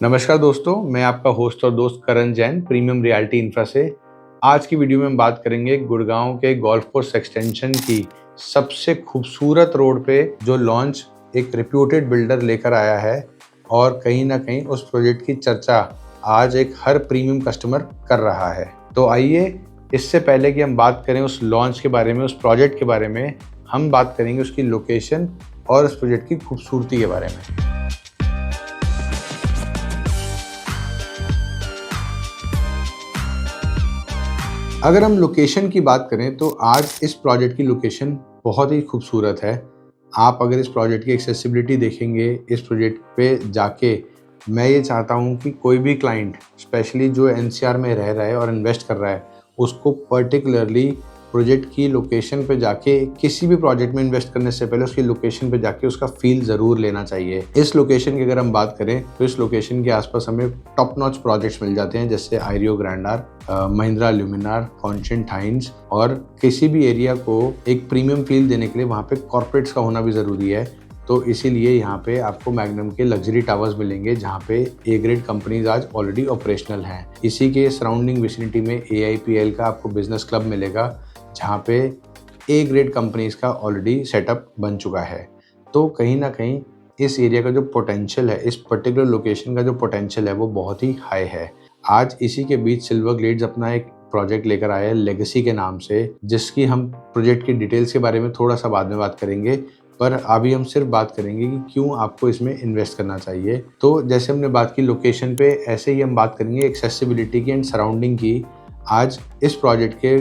नमस्कार दोस्तों, मैं आपका होस्ट और दोस्त करण जैन प्रीमियम रियल्टी इंफ्रा से। आज की वीडियो में हम बात करेंगे गुड़गांव के गोल्फ कोर्स एक्सटेंशन की सबसे खूबसूरत रोड पे जो लॉन्च एक रिप्यूटेड बिल्डर लेकर आया है और कहीं ना कहीं उस प्रोजेक्ट की चर्चा आज एक हर प्रीमियम कस्टमर कर रहा है। तो आइए, इससे पहले कि हम बात करें उस लॉन्च के बारे में, उस प्रोजेक्ट के बारे में, हम बात करेंगे उसकी लोकेशन और उस प्रोजेक्ट की खूबसूरती के बारे में। अगर हम लोकेशन की बात करें तो आज इस प्रोजेक्ट की लोकेशन बहुत ही खूबसूरत है। आप अगर इस प्रोजेक्ट की एक्सेसिबिलिटी देखेंगे, इस प्रोजेक्ट पे जाके, मैं ये चाहता हूँ कि कोई भी क्लाइंट, स्पेशली जो एनसीआर में रह रहा है और इन्वेस्ट कर रहा है, उसको पर्टिकुलरली प्रोजेक्ट की लोकेशन पे जाके, किसी भी प्रोजेक्ट में इन्वेस्ट करने से पहले उसकी लोकेशन पे जाके उसका फील ज़रूर लेना चाहिए। इस लोकेशन की अगर हम बात करें तो इस लोकेशन के आसपास हमें टॉप नॉच प्रोजेक्ट्स मिल जाते हैं, जैसे आयरियो ग्रैंड आर्क, महिंद्रा ल्यूमिनार, कॉन्शियंट हाइंस। और किसी भी एरिया को एक प्रीमियम फील देने के लिए वहाँ पे कॉर्पोरेट्स का होना भी ज़रूरी है। तो इसीलिए यहाँ पे आपको मैग्नम के लग्जरी टावर्स मिलेंगे, जहाँ पे ए ग्रेड कंपनीज आज ऑलरेडी ऑपरेशनल हैं। इसी के सराउंडिंग विसिनिटी में AIPL का आपको बिजनेस क्लब मिलेगा, जहाँ पे ए ग्रेड कंपनीज का ऑलरेडी सेटअप बन चुका है। तो कहीं ना कहीं इस एरिया का जो पोटेंशियल है, इस पर्टिकुलर लोकेशन का जो पोटेंशियल है, वो बहुत ही हाई है। आज इसी के बीच सिल्वर ग्लेड्स अपना एक प्रोजेक्ट लेकर आया है लेगेसी के नाम से, जिसकी हम प्रोजेक्ट की डिटेल्स के बारे में थोड़ा सा बाद में बात करेंगे, पर अभी हम सिर्फ बात करेंगे कि क्यों आपको इसमें इन्वेस्ट करना चाहिए। तो जैसे हमने बात की लोकेशन पे, ऐसे ही हम बात करेंगे एक्सेसिबिलिटी की एंड सराउंडिंग की। आज इस प्रोजेक्ट के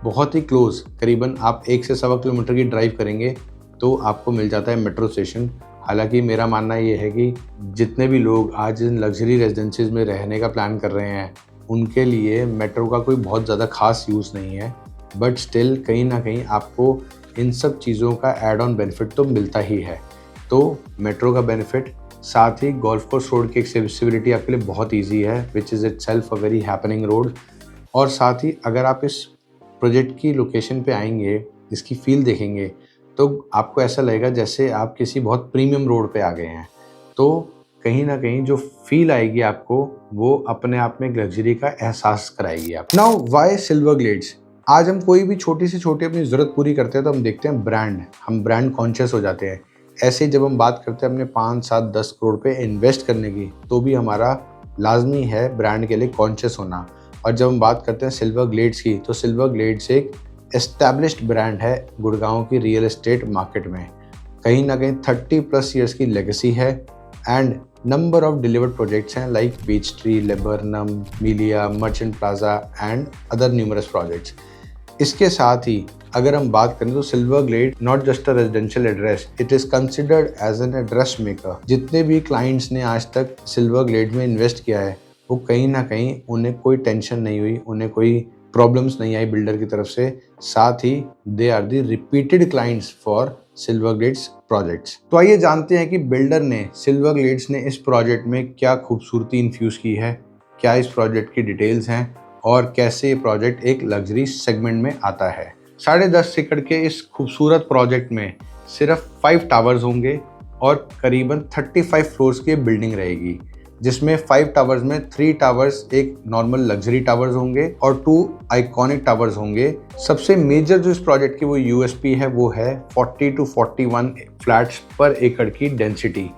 बहुत ही क्लोज, करीबन आप 1 से सवा किलोमीटर की ड्राइव करेंगे तो आपको मिल जाता है मेट्रो स्टेशन। हालांकि मेरा मानना ये है कि जितने भी लोग आज इन लग्जरी रेजिडेंसीज में रहने का प्लान कर रहे हैं, उनके लिए मेट्रो का कोई बहुत ज़्यादा खास यूज़ नहीं है, बट स्टिल कहीं ना कहीं आपको इन सब चीज़ों का एड ऑन बेनिफिट तो मिलता ही है। तो मेट्रो का बेनिफिट, साथ ही गोल्फ कोर्स रोड की एक्सेसिबिलिटी आपके लिए बहुत ईजी है, which is itself a very happening road. और साथ ही अगर आप इस प्रोजेक्ट की लोकेशन पे आएंगे, इसकी फील देखेंगे, तो आपको ऐसा लगेगा जैसे आप किसी बहुत प्रीमियम रोड पे आ गए हैं। तो कहीं ना कहीं जो फील आएगी आपको, वो अपने आप में एक लग्जरी का एहसास कराएगी आप। Now why silver glades? आज हम कोई भी छोटी से छोटी अपनी ज़रूरत पूरी करते हैं तो हम देखते हैं ब्रांड, हम ब्रांड कॉन्शियस हो जाते हैं। ऐसे ही जब हम बात करते हैं अपने 5, 7, 10 करोड़ पे इन्वेस्ट करने की, तो भी हमारा लाजमी है ब्रांड के लिए कॉन्शियस होना। और जब हम बात करते हैं सिल्वर ग्लेड्स की, तो सिल्वर ग्लेड्स एक एस्टैब्लिश्ड ब्रांड है गुड़गांव की रियल एस्टेट मार्केट में। कहीं ना कहीं 30+ ईयर्स की लेगेसी है and number of delivered projects हैं, like beech tree, laburnum, melia, merchant plaza and other numerous projects. इसके साथ ही अगर हम बात करें तो silver glade not just a residential address, it is considered as an address maker. जितने भी क्लाइंट्स ने आज तक सिल्वर ग्लेड में इन्वेस्ट किया है, वो कहीं ना कहीं उन्हें कोई टेंशन नहीं हुई, उन्हें कोई प्रॉब्लम्स नहीं आई बिल्डर की तरफ से। साथ ही they are the repeated clients for silver glades projects. तो आइए जानते हैं कि बिल्डर ने, सिल्वर ग्लेड्स ने इस प्रोजेक्ट में क्या खूबसूरती इन्फ्यूज़ की है, क्या इस प्रोजेक्ट की डिटेल्स हैं और कैसे ये प्रोजेक्ट एक लग्जरी सेगमेंट में आता है। 10.5 एकड़ के इस खूबसूरत प्रोजेक्ट में सिर्फ 5 टावर्स होंगे और करीबन 35 फ्लोर्स की बिल्डिंग रहेगी, जिसमें 5 टावर्स में 3 टावर्स एक नॉर्मल लग्जरी टावर्स होंगे और 2 आइकॉनिक टावर्स होंगे। सबसे मेजर जो इस प्रोजेक्ट की वो USP है, वो है 40 to 41 फ्लैट्स पर एकड़ की डेंसिटी।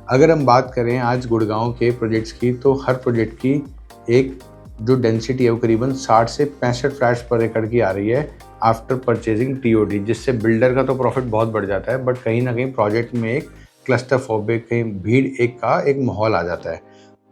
अगर हम बात करें आज गुड़गांव के प्रोजेक्ट्स की, तो हर प्रोजेक्ट की एक जो डेंसिटी है वो करीबन 60 से 65 फ्लैट्स पर एकड़ की आ रही है आफ्टर परचेजिंग TOD, जिससे बिल्डर का तो प्रॉफिट बहुत बढ़ जाता है, बट कहीं ना कहीं प्रोजेक्ट में एक क्लस्टरफोबिक, कहीं भीड़ एक माहौल आ जाता है।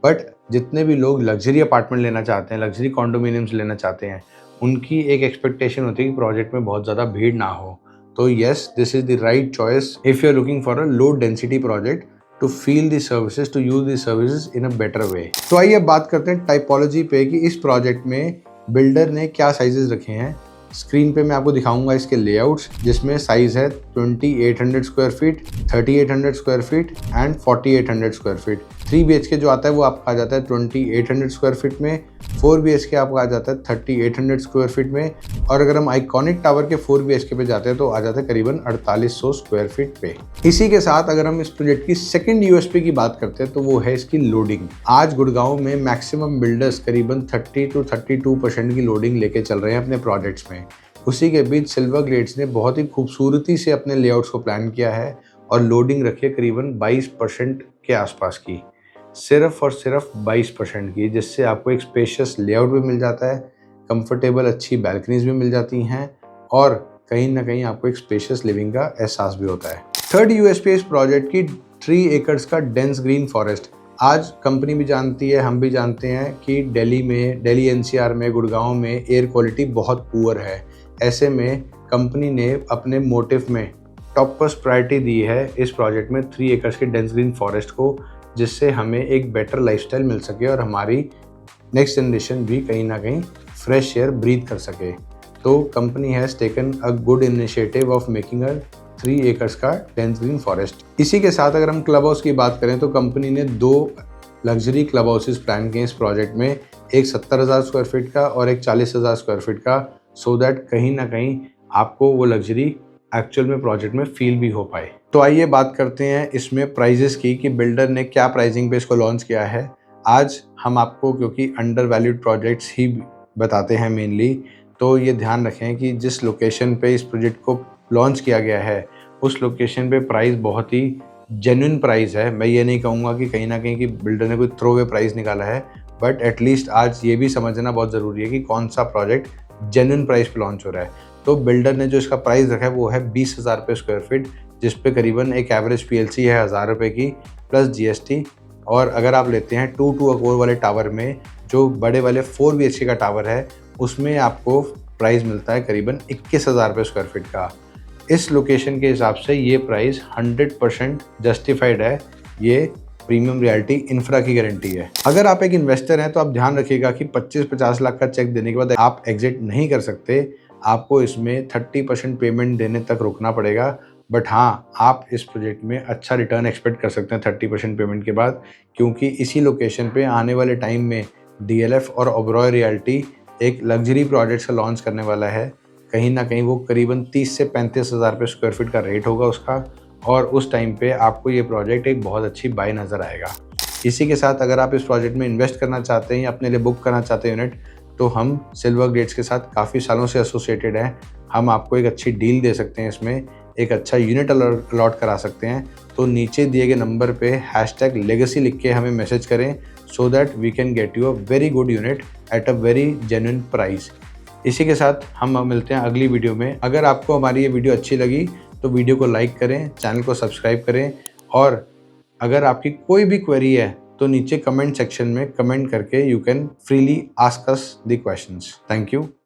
बट जितने भी लोग लग्जरी अपार्टमेंट लेना चाहते हैं, लग्जरी कॉन्डोमिनियम्स लेना चाहते हैं, उनकी एक एक्सपेक्टेशन होती है कि प्रोजेक्ट में बहुत ज़्यादा भीड़ ना हो। तो yes, this is the right choice if you are looking for a low density project to feel the services, to use the services in a better way. तो आइए अब बात करते हैं टाइपोलॉजी पे कि इस प्रोजेक्ट में बिल्डर ने क्या साइजेस रखे हैं। स्क्रीन पे मैं आपको दिखाऊंगा इसके लेआउट्स, जिसमें साइज है 2800 square feet, 3800 square feet and 4800 square feet. 3 BHK जो आता है वो आपका आ जाता है 2800 स्क्वायर फीट में, 4 BHK आपको आ जाता है 3800 स्क्वायर फीट में, और अगर हम आइकॉनिक टावर के 4 BHK पे जाते हैं तो आ जाता है करीबन 4800 स्क्वायर फीट पे। इसी के साथ अगर हम इस प्रोजेक्ट की सेकंड यूएसपी की बात करते हैं तो वो है इसकी लोडिंग। आज गुड़गांव में मैक्सिमम बिल्डर्स करीबन 30 to 32% की लोडिंग लेके चल रहे हैं अपने प्रोजेक्ट्स में। उसी के बीच सिल्वर ग्लेड्स ने बहुत ही खूबसूरती से अपने लेआउट्स को प्लान किया है और लोडिंग रखी है करीबन 22% के आसपास की, सिर्फ और सिर्फ 22% की, जिससे आपको एक स्पेशियस लेआउट भी मिल जाता है, कंफर्टेबल अच्छी बैल्कनीज भी मिल जाती हैं और कहीं ना कहीं आपको एक स्पेशियस लिविंग का एहसास भी होता है। थर्ड यूएसपी इस प्रोजेक्ट की 3 एकर्स का डेंस ग्रीन फॉरेस्ट। आज कंपनी भी जानती है, हम भी जानते हैं कि दिल्ली एनसीआर में, गुड़गांव में एयर क्वालिटी बहुत पुअर है। ऐसे में कंपनी ने अपने मोटिव में टॉपस्ट प्रायोरिटी दी है इस प्रोजेक्ट में 3 एकर्स के डेंस ग्रीन फॉरेस्ट को, जिससे हमें एक बेटर लाइफस्टाइल मिल सके और हमारी नेक्स्ट जनरेशन भी कहीं ना कहीं फ्रेश एयर ब्रीथ कर सके। तो company has taken a good initiative of making a 3 acres का डेंस ग्रीन फॉरेस्ट। इसी के साथ अगर हम क्लब हाउस की बात करें तो कंपनी ने 2 लग्जरी क्लब हाउसेस प्लान किए इस प्रोजेक्ट में, एक 70,000 स्क्वायर फीट का और एक 40,000 स्क्वायर फीट का, सो दैट कहीं ना कहीं आपको वो लग्जरी एक्चुअल में प्रोजेक्ट में फील भी हो पाए। तो आइए बात करते हैं इसमें प्राइजेस की कि बिल्डर ने क्या प्राइसिंग पे इसको लॉन्च किया है। आज हम आपको, क्योंकि अंडर वैल्यूड प्रोजेक्ट्स ही बताते हैं मेनली, तो ये ध्यान रखें कि जिस लोकेशन पे इस प्रोजेक्ट को लॉन्च किया गया है उस लोकेशन पे प्राइस बहुत ही जेन्युइन प्राइस है। मैं ये नहीं कहूँगा कि कहीं ना कहीं कि बिल्डर ने कोई थ्रो अवे प्राइस निकाला है, बट एटलीस्ट आज ये भी समझना बहुत ज़रूरी है कि कौन सा प्रोजेक्ट जेन्युइन प्राइस पे लॉन्च हो रहा है। तो बिल्डर ने जो इसका प्राइस रखा है वो है 20,000 रुपये स्क्वायर फीट, जिस पे करीबन एक एवरेज पीएलसी है 1000 रुपये की प्लस जीएसटी। और अगर आप लेते हैं 2 अकोर वाले टावर में, जो बड़े वाले 4 BHK का टावर है, उसमें आपको प्राइस मिलता है करीबन 21,000 रुपये स्क्वायर फीट का। इस लोकेशन के हिसाब से ये प्राइस 100% जस्टिफाइड है। ये प्रीमियम रियल्टी इंफ्रा की गारंटी है। अगर आप एक इन्वेस्टर हैं तो आप ध्यान रखिएगा कि 25-50 लाख का चेक देने के बाद आप एग्जिट नहीं कर सकते। आपको इसमें 30% पेमेंट देने तक रुकना पड़ेगा, बट हाँ, आप इस प्रोजेक्ट में अच्छा रिटर्न एक्सपेक्ट कर सकते हैं 30% पेमेंट के बाद, क्योंकि इसी लोकेशन पे आने वाले टाइम में डीएलएफ और ओबरॉय रियल्टी एक लग्जरी प्रोजेक्ट से लॉन्च करने वाला है। कहीं ना कहीं वो करीबन 30 से 35,000 रुपये स्क्वायर फीट का रेट होगा उसका, और उस टाइम पे आपको ये प्रोजेक्ट एक बहुत अच्छी बाय नज़र आएगा। इसी के साथ अगर आप इस प्रोजेक्ट में इन्वेस्ट करना चाहते हैं या अपने लिए बुक करना चाहते हैं यूनिट, तो हम सिल्वर ग्लेड्स के साथ काफ़ी सालों से एसोसिएटेड हैं। हम आपको एक अच्छी डील दे सकते हैं, इसमें एक अच्छा यूनिट अलॉट करा सकते हैं। तो नीचे दिए गए नंबर पे #legacy लिख के हमें मैसेज करें, so that we can get you a very good unit at a very genuine price. इसी के साथ हम मिलते हैं अगली वीडियो में। अगर आपको हमारी ये वीडियो अच्छी लगी तो वीडियो को लाइक करें, चैनल को सब्सक्राइब करें, और अगर आपकी कोई भी क्वेरी है तो नीचे कमेंट सेक्शन में कमेंट करके you can freely ask us the questions. Thank you.